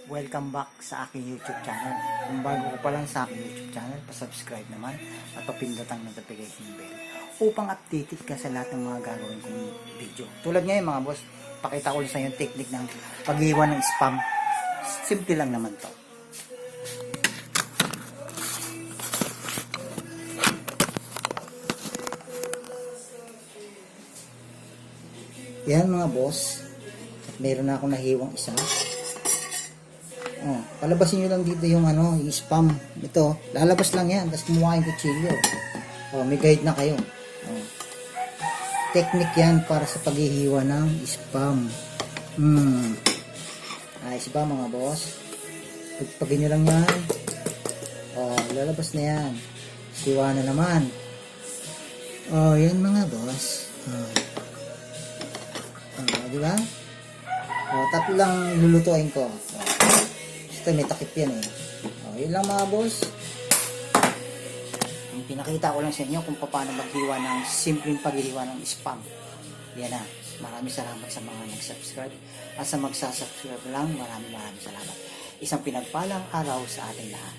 Welcome back sa aking YouTube channel. Kung bago ko pa lang sa aking YouTube channel, pa-subscribe naman at papindot ang notification bell upang updated ka sa lahat ng mga gagawin kong video. Tulad ngayon mga boss, pakita ko sa inyo yung technique ng pag-iwan ng spam. Simple lang naman to. Yan mga boss, meron na akong nahiwang isa. Oh, palabasin nyo lang dito yung yung spam. Ito, lalabas lang yan, tapos kumuha yung kutsilyo. Oh, may guide na kayo. Oh. Technique yan para sa paghihiwa ng spam. Ayos ba mga boss? Pagpagin nyo lang yan. Oh, lalabas na yan. Siwa na naman. Oh, yan mga boss. Di ba? Oh, tatlo lang lulutuin ko. Oh. Ito may takip yan eh. Oh, yun lang mga boss. Yung pinakita ko lang sa inyo kung paano maghiwa ng simpleng paghiwa ng spam. Yan na. Maraming salamat sa mga nag-subscribe. At sa magsasubscribe lang, maraming salamat. Isang pinagpalang araw sa ating lahat.